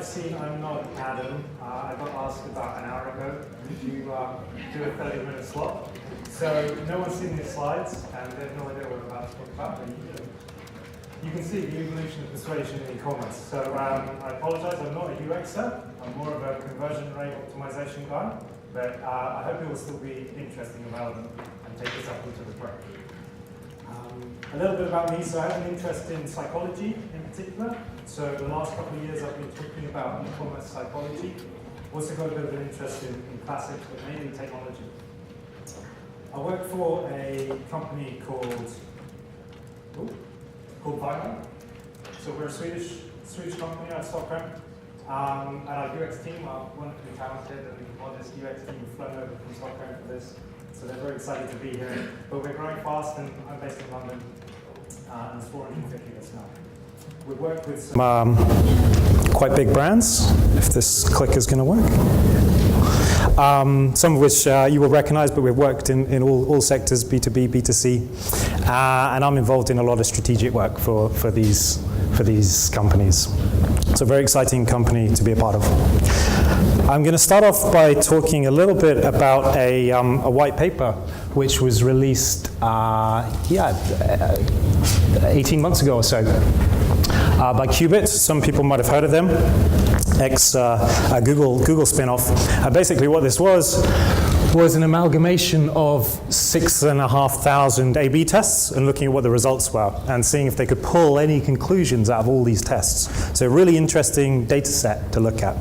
seen, I'm not Adam. I got asked about an hour ago, could you do a 30-minute slot? So no one's seen these slides, and they have no idea what I'm about to talk about, but you can see the evolution of persuasion in e-commerce. So I apologize, I'm not a UXer. I'm more of a conversion rate optimization guy, but I hope it will still be interesting and relevant and take us up into the break. A little bit about me. So I have an interest in psychology in particular. So the last couple of years I've been talking about e-commerce psychology. Also got a bit of an interest in classics, but mainly technology. I work for a company called Vaimo. So we're a Swedish company out of Stockholm. And our UX team are wonderfully talented and modest UX team have flown over from Stockholm for this. So they're very excited to be here. But we're growing fast, and I'm based in London, and there's 450 of us now. We've worked with some quite big brands, if this click is going to work. Some of which you will recognize, but we've worked in all sectors, B2B, B2C. And I'm involved in a lot of strategic work for these companies. It's a very exciting company to be a part of. I'm going to start off by talking a little bit about a white paper which was released 18 months ago or so by Qubit. Some people might have heard of them, Google spin-off. Basically what this was an amalgamation of 6,500 A/B tests and looking at what the results were and seeing if they could pull any conclusions out of all these tests. So a really interesting data set to look at.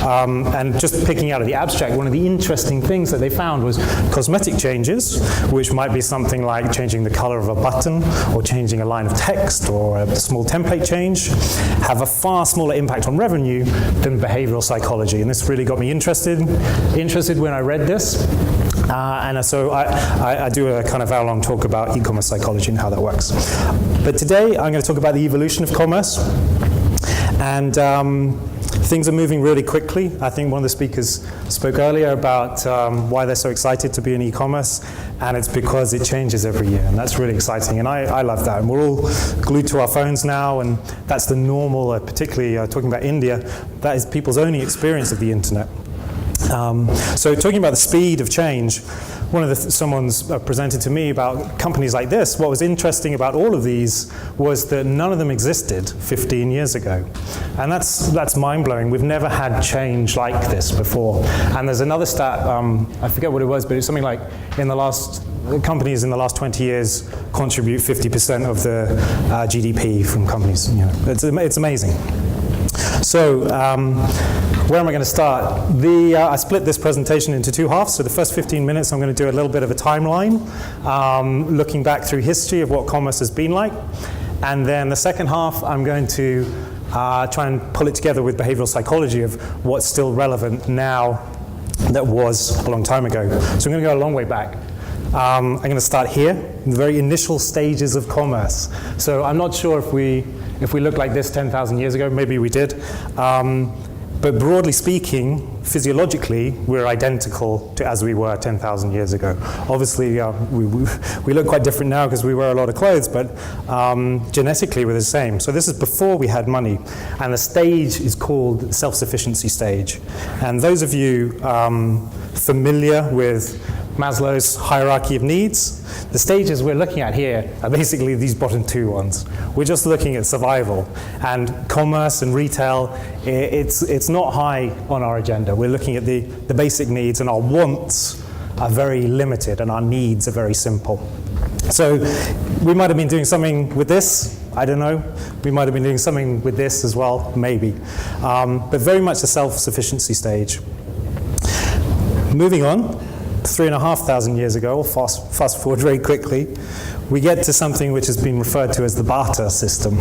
And just picking out of the abstract, one of the interesting things that they found was cosmetic changes, which might be something like changing the color of a button or changing a line of text or a small template change, have a far smaller impact on revenue than behavioral psychology. And this really got me interested when I read this. And so I do a kind of hour-long talk about e-commerce psychology and how that works. But today I'm going to talk about the evolution of commerce. And things are moving really quickly. I think one of the speakers spoke earlier about why they're so excited to be in e-commerce, and it's because it changes every year, and that's really exciting, and I love that. And we're all glued to our phones now, and that's the normal, particularly talking about India, that is people's only experience of the internet. So talking about the speed of change, someone's presented to me about companies like this. What was interesting about all of these was that none of them existed 15 years ago. And that's mind-blowing. We've never had change like this before. And there's another stat, I forget what it was, but it's something like companies in the last 20 years contribute 50% of the GDP from companies. You know, it's amazing. So, where am I going to start? I split this presentation into two halves. So the first 15 minutes I'm going to do a little bit of a timeline, looking back through history of what commerce has been like. And then the second half I'm going to try and pull it together with behavioral psychology of what's still relevant now that was a long time ago. So I'm going to go a long way back. I'm going to start here, in the very initial stages of commerce. So I'm not sure if we looked like this 10,000 years ago, maybe we did. But broadly speaking, physiologically, we're identical to as we were 10,000 years ago. Obviously, we look quite different now because we wear a lot of clothes, but genetically we're the same. So this is before we had money, and the stage is called self-sufficiency stage. And those of you familiar with Maslow's hierarchy of needs, the stages we're looking at here are basically these bottom two ones. We're just looking at survival. And commerce and retail, it's not high on our agenda. We're looking at the basic needs, and our wants are very limited and our needs are very simple. So we might have been doing something with this, I don't know. We might have been doing something with this as well, maybe. But very much a self-sufficiency stage. Moving on. 3,500 years ago, or fast forward very quickly, we get to something which has been referred to as the barter system.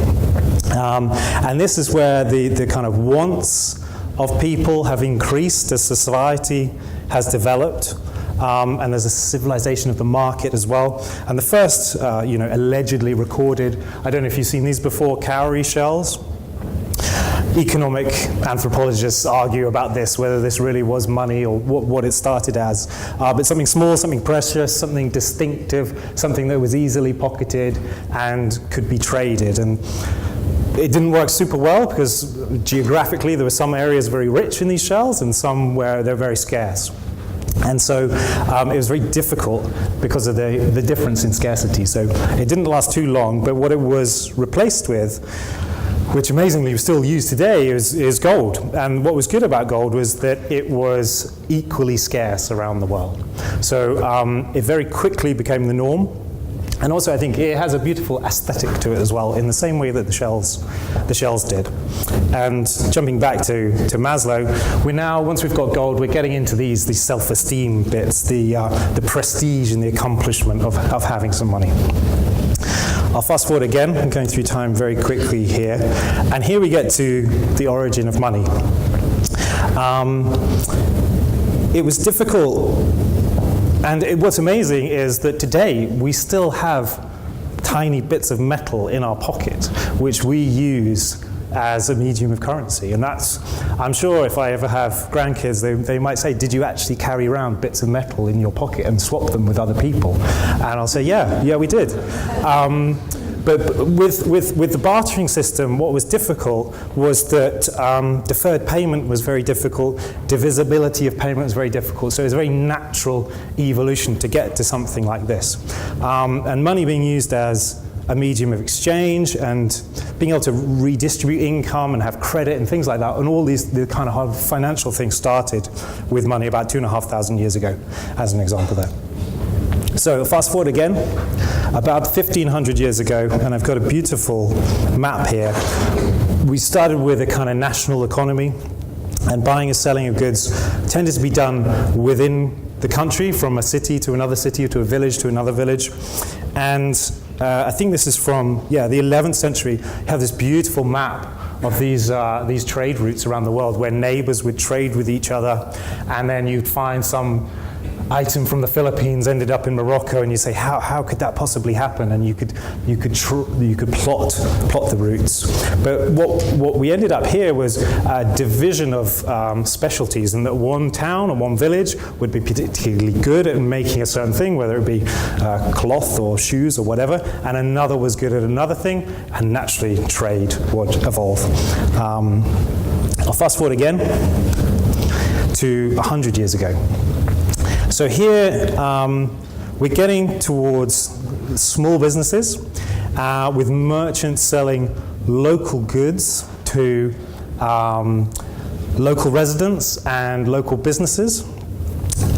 And this is where the kind of wants of people have increased as society has developed. And there's a civilization of the market as well. And the first, allegedly recorded, I don't know if you've seen these before, cowrie shells. Economic anthropologists argue about this, whether this really was money or what it started as. But something small, something precious, something distinctive, something that was easily pocketed and could be traded. And it didn't work super well because geographically there were some areas very rich in these shells and some where they're very scarce. And so it was very difficult because of the difference in scarcity. So it didn't last too long, but what it was replaced with, which amazingly we still use today, is gold. And what was good about gold was that it was equally scarce around the world. So it very quickly became the norm. And also I think it has a beautiful aesthetic to it as well, in the same way that the shells did. And jumping back to Maslow, we're now, once we've got gold, we're getting into these self-esteem bits, the prestige and the accomplishment of having some money. I'll fast forward again. I'm going through time very quickly here. And here we get to the origin of money. It was difficult, and what's amazing is that today we still have tiny bits of metal in our pocket, which we use as a medium of currency. And that's, I'm sure if I ever have grandkids, they might say, did you actually carry around bits of metal in your pocket and swap them with other people? And I'll say, yeah, we did. But with the bartering system, what was difficult was that deferred payment was very difficult, divisibility of payment was very difficult, so it was a very natural evolution to get to something like this. And money being used as a medium of exchange and being able to redistribute income and have credit and things like that, and all the kind of hard financial things started with money about 2,500 years ago, as an example there. So fast forward again, about 1,500 years ago, and I've got a beautiful map here. We started with a kind of national economy, and buying and selling of goods tended to be done within the country, from a city to another city, to a village to another village. And I think this is from, the 11th century. You have this beautiful map of these trade routes around the world where neighbors would trade with each other, and then you'd find some item from the Philippines ended up in Morocco, and you say, how could that possibly happen? And you could plot the routes. But what we ended up here was a division of specialties, and that one town or one village would be particularly good at making a certain thing, whether it be cloth or shoes or whatever, and another was good at another thing, and naturally trade would evolve. I'll fast forward again to 100 years ago. So here we're getting towards small businesses with merchants selling local goods to local residents and local businesses.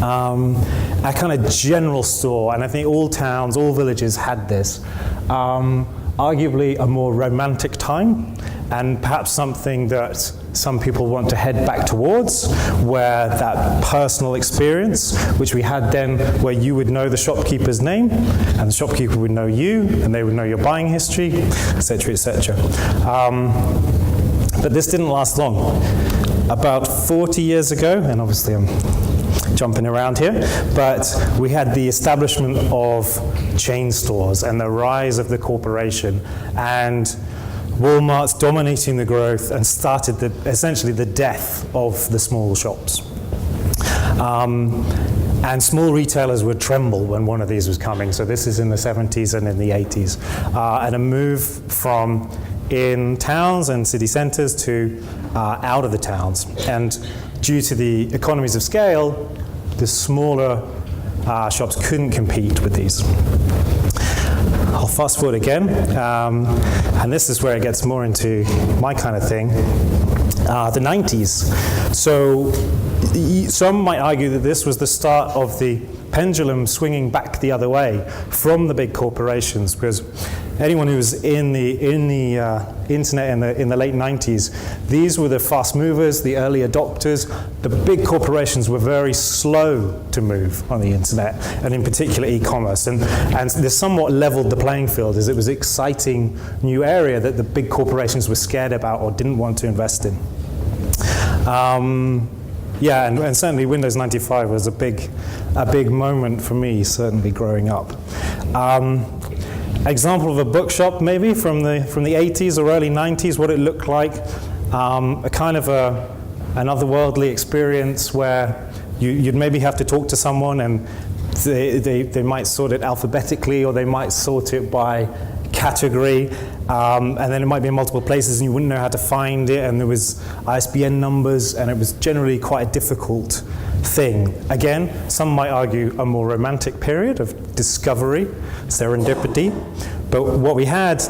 A kind of general store, and I think all towns, all villages had this. Arguably a more romantic time, and perhaps something that some people want to head back towards, where that personal experience, which we had then, where you would know the shopkeeper's name, and the shopkeeper would know you, and they would know your buying history, etc., etc. But this didn't last long. About 40 years ago, and obviously I'm jumping around here, but we had the establishment of chain stores and the rise of the corporation, and Walmart's dominating the growth and started essentially the death of the small shops. And small retailers would tremble when one of these was coming. So this is in the 70s and in the 80s. And a move from in towns and city centers to out of the towns. And due to the economies of scale, the smaller shops couldn't compete with these. I'll fast forward again, and this is where it gets more into my kind of thing, the 90s. So some might argue that this was the start of the pendulum swinging back the other way from the big corporations, because anyone who was in the internet in the late 90s, these were the fast movers, the early adopters. The big corporations were very slow to move on the internet, and in particular e-commerce. And this somewhat leveled the playing field, as it was an exciting new area that the big corporations were scared about or didn't want to invest in. And certainly Windows 95 was a big moment for me, certainly growing up. Example of a bookshop maybe from the 80s or early 90s, what it looked like, a kind of an otherworldly experience where you'd maybe have to talk to someone, and they might sort it alphabetically, or they might sort it by category, and then it might be in multiple places and you wouldn't know how to find it, and there was ISBN numbers, and it was generally quite a difficult thing. Again, some might argue a more romantic period of discovery, serendipity, but what we had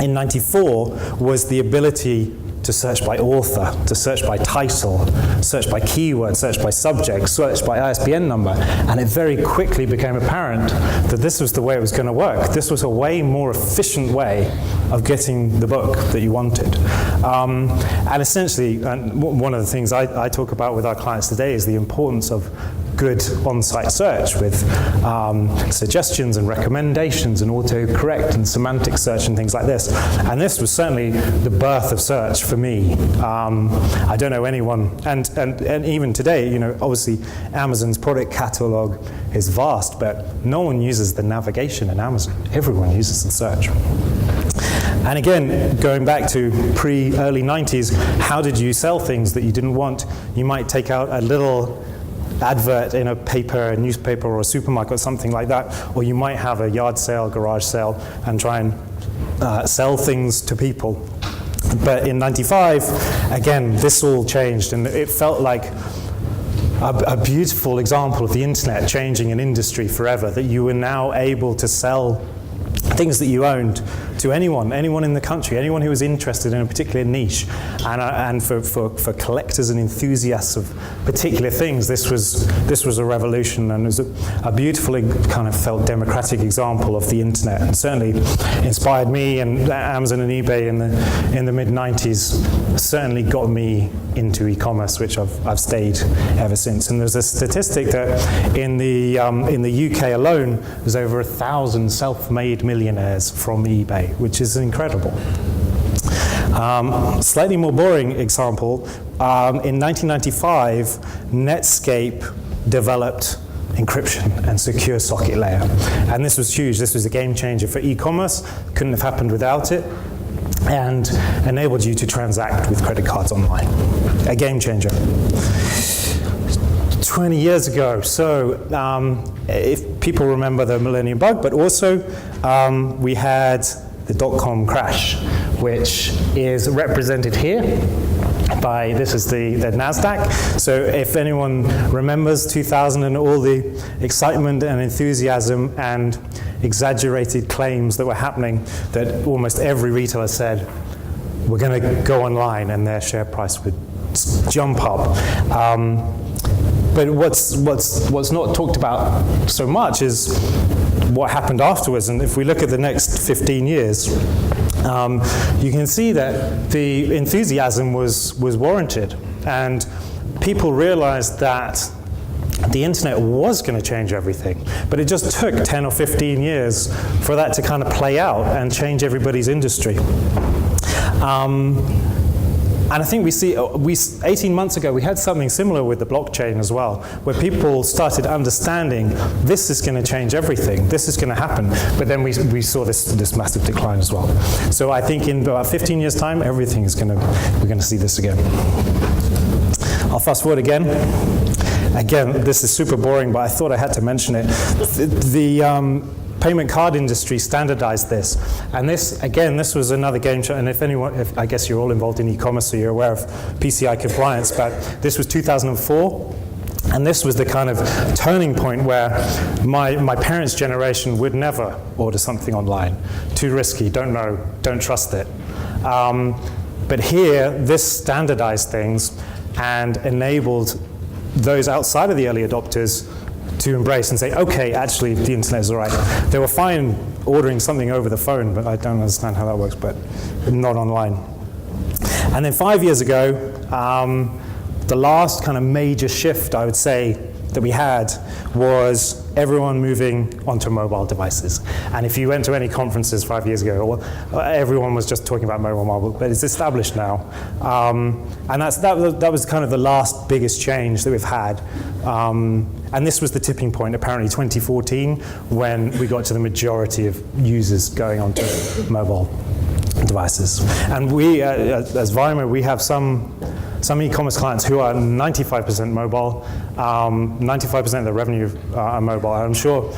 in 94 was the ability to search by author, to search by title, search by keyword, search by subject, search by ISBN number, and it very quickly became apparent that this was the way it was going to work. This was a way more efficient way of getting the book that you wanted. And essentially, one of the things I talk about with our clients today is the importance of good on-site search with suggestions and recommendations and autocorrect and semantic search and things like this. And this was certainly the birth of search for me. I don't know anyone, and even today, you know, obviously Amazon's product catalog is vast, but no one uses the navigation in Amazon. Everyone uses the search. And again, going back to early 90s, how did you sell things that you didn't want? You might take out a little advert in a paper, a newspaper, or a supermarket, or something like that, or you might have a yard sale, garage sale, and try and sell things to people. But in 95, again, this all changed, and it felt like a beautiful example of the internet changing an industry forever, that you were now able to sell things that you owned to anyone in the country, anyone who was interested in a particular niche. And for collectors and enthusiasts of particular things, this was a revolution, and it was a beautifully kind of felt democratic example of the internet, and certainly inspired me, and Amazon and eBay in the mid-90s certainly got me into e-commerce, which I've stayed ever since. And there's a statistic that in the UK alone, there's over 1,000 self-made millionaires from eBay, which is incredible. Slightly more boring example, in 1995, Netscape developed encryption and secure socket layer. And this was huge. This was a game changer for e-commerce. Couldn't have happened without it, and enabled you to transact with credit cards online. A game changer. 20 years ago, so if people remember the millennium bug, but also we had the dot-com crash, which is represented here by, this is the NASDAQ. So if anyone remembers 2000 and all the excitement and enthusiasm and exaggerated claims that were happening, that almost every retailer said, we're going to go online, and their share price would jump up. But what's not talked about so much is what happened afterwards. And if we look at the next 15 years, you can see that the enthusiasm was warranted, and people realized that the internet was going to change everything. But it just took 10 or 15 years for that to kind of play out and change everybody's industry. And I think we see, 18 months ago, we had something similar with the blockchain as well, where people started understanding this is going to change everything, this is going to happen. But then we saw this massive decline as well. So I think in about 15 years' time, everything is we're going to see this again. I'll fast forward again. Again, this is super boring, but I thought I had to mention it. The payment card industry standardized this, and this was another game changer. And if I guess you're all involved in e-commerce, so you're aware of PCI compliance, but this was 2004, and this was the kind of turning point where my parents' generation would never order something online. Too risky, don't know, don't trust it. But here, this standardized things and enabled those outside of the early adopters to embrace and say, okay, actually, the internet is all right. They were fine ordering something over the phone, but I don't understand how that works, but not online. And then 5 years ago, the last kind of major shift, I would say, that we had was everyone moving onto mobile devices. And if you went to any conferences 5 years ago, everyone was just talking about mobile, but it's established now. And that was kind of the last biggest change that we've had. And this was the tipping point, apparently 2014, when we got to the majority of users going onto mobile devices. And we, as Vaimo, we have some e-commerce clients who are 95% mobile, 95% of their revenue are mobile. I'm sure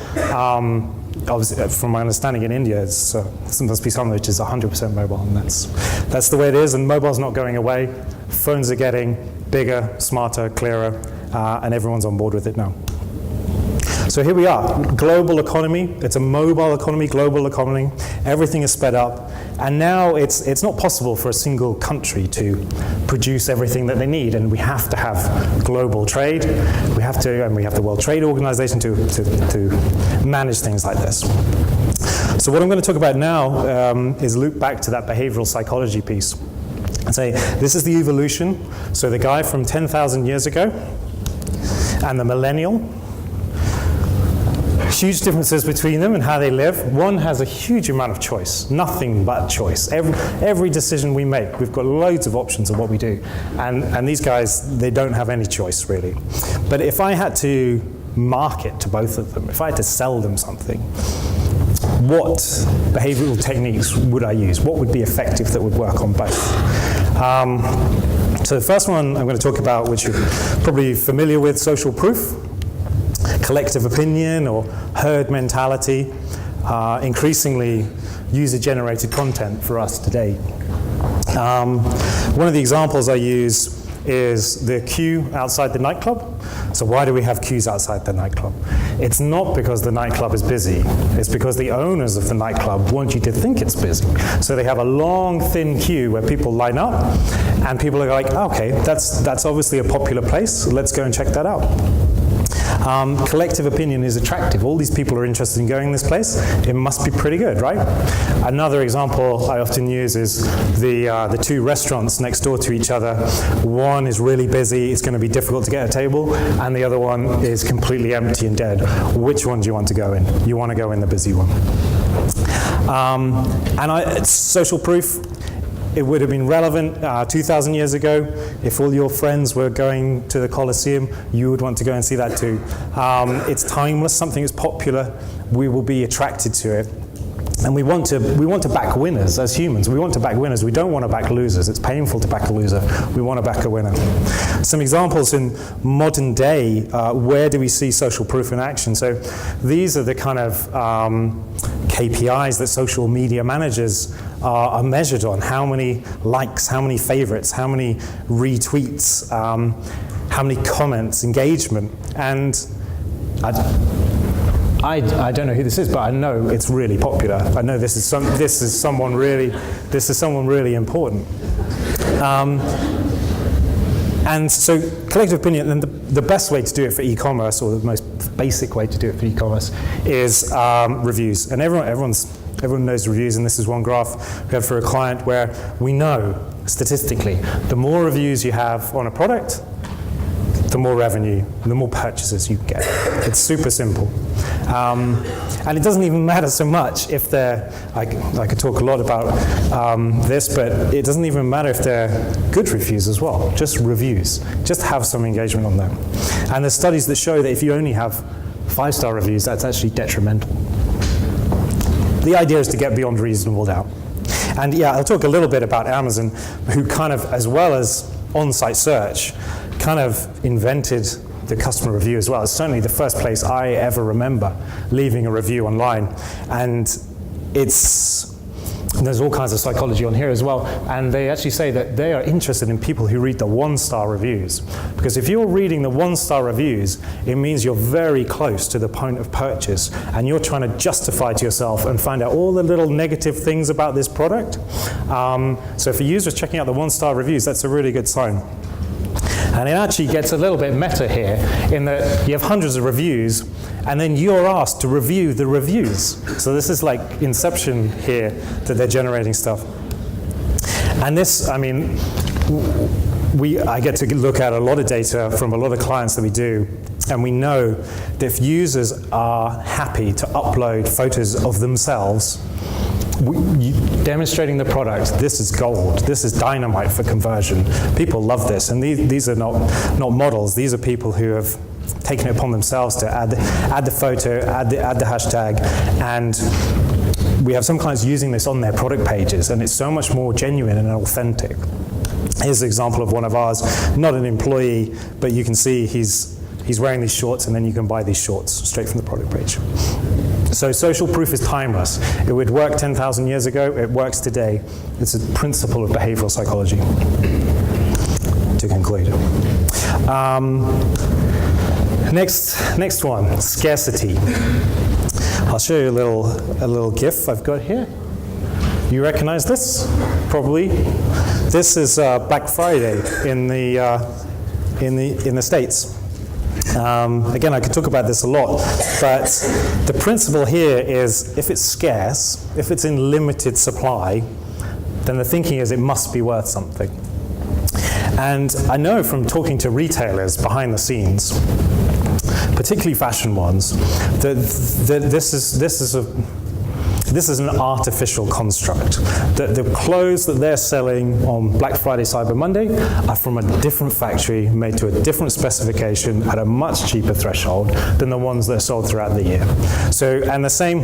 obviously, from my understanding in India, it must be something which is 100% mobile, and that's the way it is, and mobile's not going away. Phones are getting bigger, smarter, clearer, and everyone's on board with it now. So here we are, global economy. It's a mobile economy, global economy. Everything is sped up. And now it's not possible for a single country to produce everything that they need. And we have to have global trade. We have the World Trade Organization to manage things like this. So what I'm going to talk about now is loop back to that behavioral psychology piece and say, this is the evolution. So the guy from 10,000 years ago and the millennial, huge differences between them and how they live. One has a huge amount of choice, nothing but choice. Every decision we make, we've got loads of options of what we do. And these guys, they don't have any choice, really. But if I had to market to both of them, if I had to sell them something, what behavioral techniques would I use? What would be effective that would work on both? So the first one I'm going to talk about, which you're probably familiar with, social proof. Collective opinion or herd mentality, increasingly user-generated content for us today. One of the examples I use is the queue outside the nightclub. So why do we have queues outside the nightclub? It's not because the nightclub is busy. It's because the owners of the nightclub want you to think it's busy. So they have a long, thin queue where people line up, and people are like, okay, that's obviously a popular place. Let's go and check that out. Collective opinion is attractive. All these people are interested in going this place. It must be pretty good, right? Another example I often use is the two restaurants next door to each other. One is really busy, it's going to be difficult to get a table, and the other one is completely empty and dead. Which one do you want to go in? You want to go in the busy one. It's social proof. It would have been relevant 2,000 years ago. If all your friends were going to the Colosseum, you would want to go and see that too. It's timeless, something is popular, we will be attracted to it. And we want to back winners as humans. We want to back winners. We don't want to back losers. It's painful to back a loser. We want to back a winner. Some examples in modern day, where do we see social proof in action? So these are the kind of KPIs that social media managers are measured on. How many likes, how many favorites, how many retweets, how many comments, engagement. And I don't know who this is, but I know it's really popular. I know this is someone really important. And so collective opinion, and the best way to do it for e-commerce, or the most basic way to do it for e-commerce, is reviews. And everyone knows reviews, and this is one graph we had for a client where we know statistically the more reviews you have on a product, the more revenue, the more purchases you get. It's super simple. And it doesn't even matter so much if they're, I could talk a lot about this, but it doesn't even matter if they're good reviews as well, just reviews. Just have some engagement on them. And there's studies that show that if you only have 5-star reviews, that's actually detrimental. The idea is to get beyond reasonable doubt. And yeah, I'll talk a little bit about Amazon, who kind of, as well as on-site search, kind of invented the customer review as well. It's certainly the first place I ever remember leaving a review online. And there's all kinds of psychology on here as well. And they actually say that they are interested in people who read the 1-star reviews. Because if you're reading the 1-star reviews, it means you're very close to the point of purchase. And you're trying to justify to yourself and find out all the little negative things about this product. So if a user is checking out the 1-star reviews, that's a really good sign. And it actually gets a little bit meta here in that you have hundreds of reviews and then you're asked to review the reviews. So this is like Inception here, that they're generating stuff. And this, I mean, I get to look at a lot of data from a lot of clients that we do, and we know that if users are happy to upload photos of themselves, demonstrating the product, this is gold. This is dynamite for conversion. People love this, and these are not models. These are people who have taken it upon themselves to add the photo, add the hashtag, and we have some clients using this on their product pages, and it's so much more genuine and authentic. Here's an example of one of ours, not an employee, but you can see he's wearing these shorts, and then you can buy these shorts straight from the product page. So social proof is timeless. It would work 10,000 years ago, it works today. It's a principle of behavioral psychology. To conclude. Next one, scarcity. I'll show you a little GIF I've got here. You recognize this? Probably. This is Black Friday in the States. Again, I could talk about this a lot, but the principle here is if it's scarce, if it's in limited supply, then the thinking is it must be worth something. And I know from talking to retailers behind the scenes, particularly fashion ones, that this is an artificial construct. The clothes that they're selling on Black Friday, Cyber Monday are from a different factory, made to a different specification at a much cheaper threshold than the ones that are sold throughout the year. So, and the same,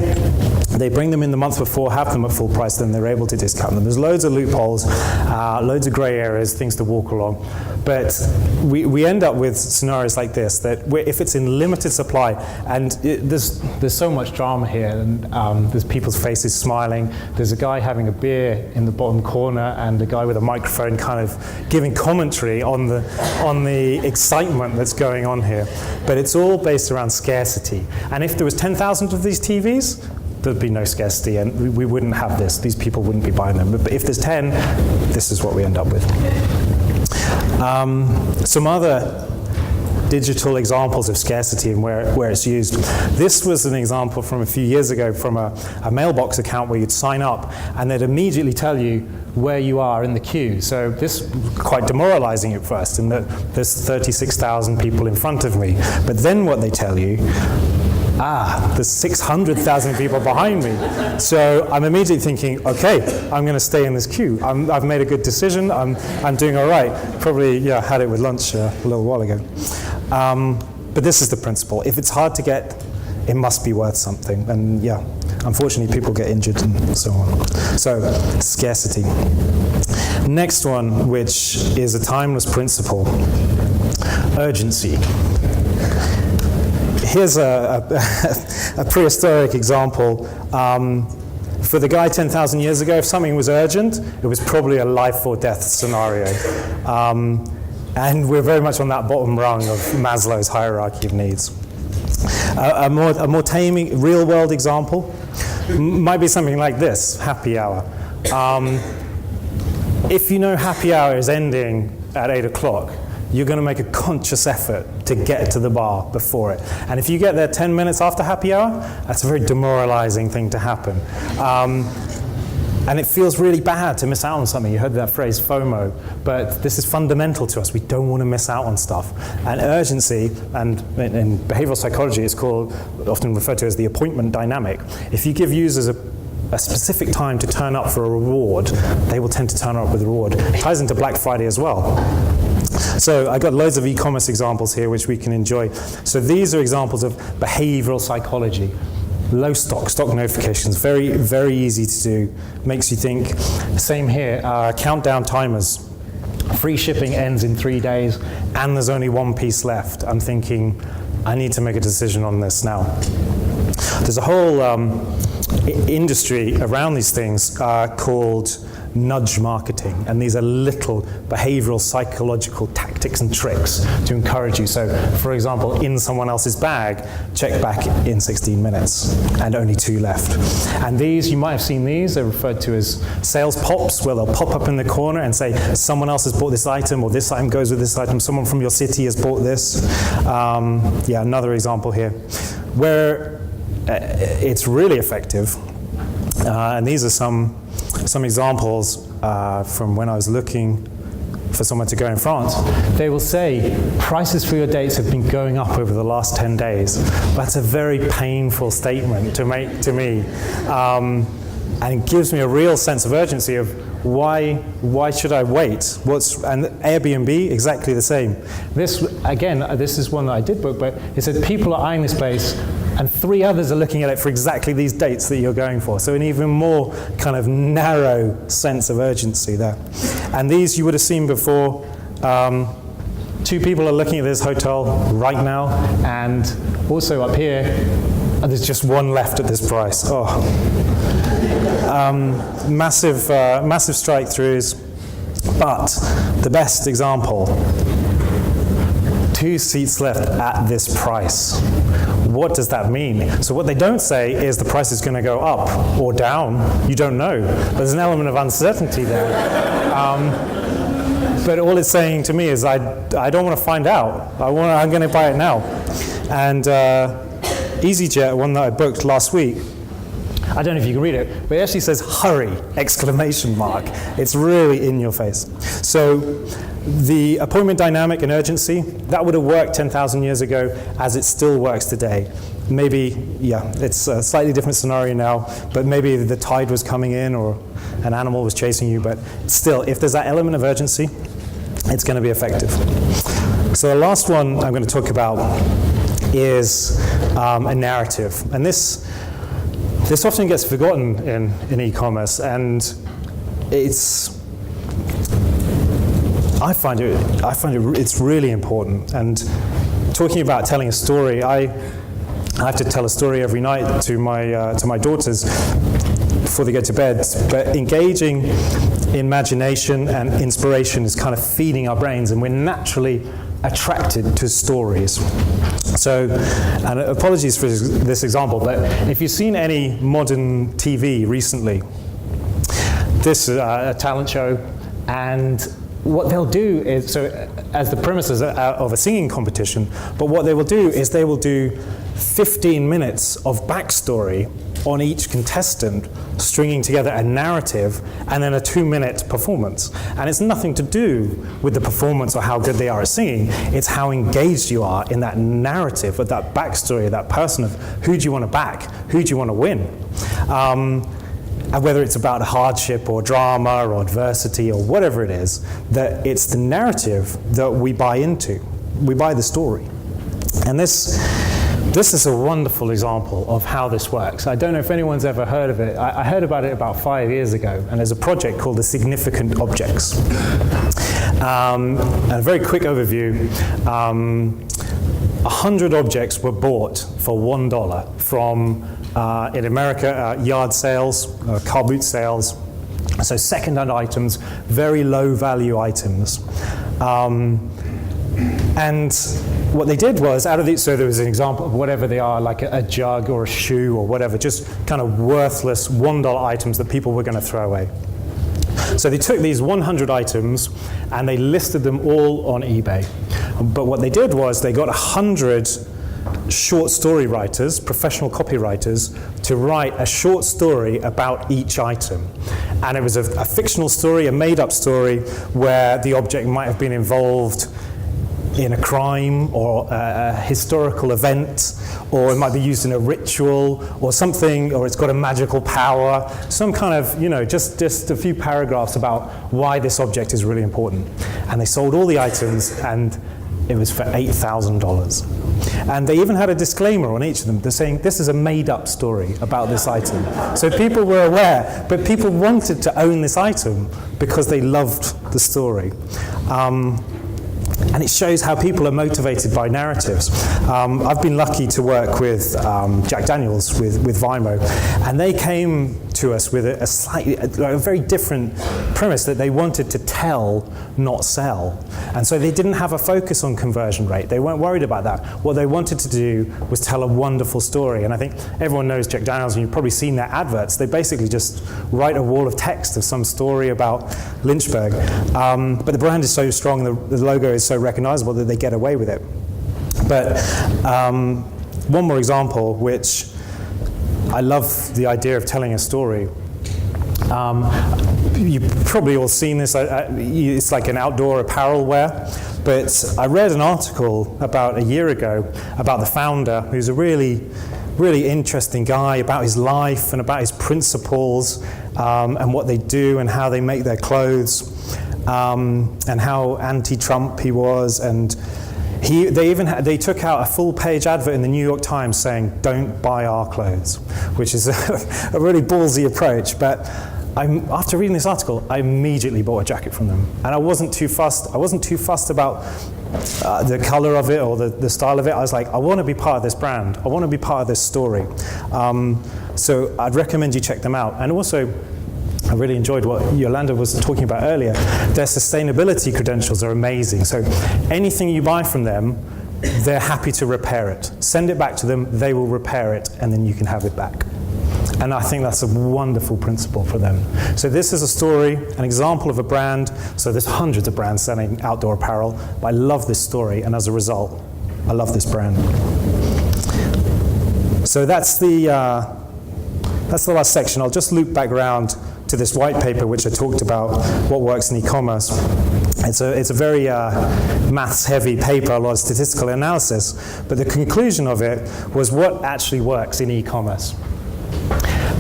they bring them in the month before, have them at full price, then they're able to discount them. There's loads of loopholes, loads of gray areas, things to walk along. But we end up with scenarios like this, that if it's in limited supply, and there's so much drama here, and there's people's faces smiling, there's a guy having a beer in the bottom corner, and a guy with a microphone kind of giving commentary on the excitement that's going on here. But it's all based around scarcity. And if there was 10,000 of these TVs, there'd be no scarcity, and we wouldn't have this. These people wouldn't be buying them. But if there's 10, this is what we end up with. Some other digital examples of scarcity and where it's used. This was an example from a few years ago from a mailbox account where you'd sign up and they'd immediately tell you where you are in the queue. So this was quite demoralizing at first, in that there's 36,000 people in front of me. But then what they tell you, there's 600,000 people behind me. So I'm immediately thinking, okay, I'm going to stay in this queue. I've made a good decision. I'm doing all right. Probably, had it with lunch a little while ago. But this is the principle. If it's hard to get, it must be worth something. And unfortunately, people get injured and so on. So, scarcity. Next one, which is a timeless principle, urgency. Here's a prehistoric example. For the guy 10,000 years ago, if something was urgent, it was probably a life or death scenario. And we're very much on that bottom rung of Maslow's hierarchy of needs. A more taming, real-world example might be something like this, happy hour. If you know happy hour is ending at 8 o'clock, you're going to make a conscious effort to get to the bar before it. And if you get there 10 minutes after happy hour, that's a very demoralizing thing to happen. And it feels really bad to miss out on something. You heard that phrase, FOMO. But this is fundamental to us. We don't want to miss out on stuff. And urgency, and in behavioral psychology, it's often referred to as the appointment dynamic. If you give users a specific time to turn up for a reward, they will tend to turn up with a reward. It ties into Black Friday as well. So I got loads of e-commerce examples here which we can enjoy. So these are examples of behavioral psychology. Low stock notifications, very, very easy to do. Makes you think. Same here, countdown timers. Free shipping ends in 3 days and there's only one piece left. I'm thinking, I need to make a decision on this now. There's a whole industry around these things called nudge marketing, and these are little behavioral psychological tactics and tricks to encourage you. So, for example, in someone else's bag, check back in 16 minutes, and only 2 left. And these, you might have seen these, they're referred to as sales pops, where they'll pop up in the corner and say, someone else has bought this item, or this item goes with this item, someone from your city has bought this. Another example here, where it's really effective. And these are some examples from when I was looking for someone to go in France. They will say, prices for your dates have been going up over the last 10 days. That's a very painful statement to make to me. And it gives me a real sense of urgency of why should I wait? And Airbnb, exactly the same. This is one that I did book, but it said people are eyeing this place and 3 others are looking at it for exactly these dates that you're going for. So an even more kind of narrow sense of urgency there. And these you would have seen before. 2 people are looking at this hotel right now, and also up here, And there's just one left at this price. Oh. Massive strike-throughs. But the best example, 2 seats left at this price. What does that mean? So what they don't say is the price is going to go up or down. You don't know. But there's an element of uncertainty there. But all it's saying to me is I don't want to find out. I'm going to buy it now. And EasyJet, one that I booked last week, I don't know if you can read it, but it actually says "hurry!" exclamation mark. It's really in your face. So the appointment dynamic and urgency, that would have worked 10,000 years ago as it still works today. Maybe, yeah, it's a slightly different scenario now, but maybe the tide was coming in or an animal was chasing you, but still, if there's that element of urgency, it's going to be effective. So the last one I'm going to talk about is a narrative. And this often gets forgotten in e-commerce, and I find it's really important. And talking about telling a story, I have to tell a story every night to my daughters before they go to bed. But engaging imagination and inspiration is kind of feeding our brains, and we're naturally attracted to stories. So, and apologies for this example, but if you've seen any modern TV recently, this is a talent show, and what they'll do is, so as the premises of a singing competition, but what they will do is they will do 15 minutes of backstory on each contestant, stringing together a narrative and then a 2-minute performance. And it's nothing to do with the performance or how good they are at singing, it's how engaged you are in that narrative, with that backstory, that person of who do you want to back, who do you want to win. And whether it's about a hardship or drama or adversity or whatever it is, that it's the narrative that we buy into. We buy the story. And this is a wonderful example of how this works. I don't know if anyone's ever heard of it. I heard about it about 5 years ago, and there's a project called the Significant Objects. And a very quick overview, 100 objects were bought for $1 from, in America, yard sales, car boot sales, so second-hand items, very low-value items. And what they did was, out of these, so there was an example of whatever they are, like a jug or a shoe or whatever, just kind of worthless $1 items that people were going to throw away. So they took these 100 items and they listed them all on eBay. But what they did was they got 100 short story writers, professional copywriters, to write a short story about each item. And it was a fictional story, a made-up story, where the object might have been involved in a crime or a historical event, or it might be used in a ritual or something, or it's got a magical power, some kind of, just a few paragraphs about why this object is really important. And they sold all the items, and it was for $8,000. And they even had a disclaimer on each of them. They're saying, this is a made-up story about this item. So people were aware, but people wanted to own this item because they loved the story. And it shows how people are motivated by narratives. I've been lucky to work with Jack Daniels, with Vaimo, and they came to us with a very different premise, that they wanted to tell, not sell. And so they didn't have a focus on conversion rate. They weren't worried about that. What they wanted to do was tell a wonderful story. And I think everyone knows Jack Daniels, and you've probably seen their adverts. They basically just write a wall of text of some story about Lynchburg. But the brand is so strong, the logo is so recognizable that they get away with it. But one more example, which I love the idea of telling a story. You've probably all seen this. It's like an outdoor apparel wear. But I read an article about a year ago about the founder, who's a really, really interesting guy, about his life and about his principles, and what they do and how they make their clothes, and how anti-Trump he was. And they took out a full-page advert in the New York Times saying, "Don't buy our clothes," which is a really ballsy approach. But after reading this article, I immediately bought a jacket from them. And I wasn't too fussed. I wasn't too fussed about the color of it or the style of it. I was like, I want to be part of this brand. I want to be part of this story. So I'd recommend you check them out. And also, I really enjoyed what Yolanda was talking about earlier. Their sustainability credentials are amazing. So anything you buy from them, they're happy to repair it. Send it back to them, they will repair it, and then you can have it back. And I think that's a wonderful principle for them. So this is a story, an example of a brand. So there's hundreds of brands selling outdoor apparel, but I love this story, and as a result, I love this brand. So that's the last section. I'll just loop back around to this white paper, which I talked about, what works in e-commerce. It's a very maths-heavy paper, a lot of statistical analysis, but the conclusion of it was what actually works in e-commerce.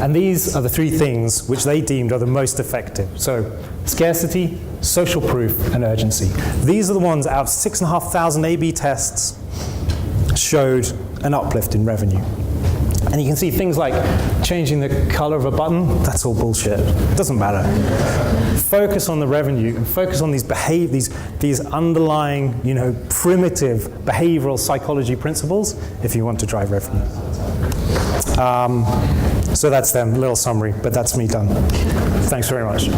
And these are the three things which they deemed are the most effective. So scarcity, social proof, and urgency. These are the ones out of 6,500 A/B tests showed an uplift in revenue. And you can see things like changing the color of a button, that's all bullshit. It doesn't matter. Focus on the revenue and focus on these underlying, primitive behavioral psychology principles if you want to drive revenue. So that's them, a little summary, but that's me done. Thanks very much.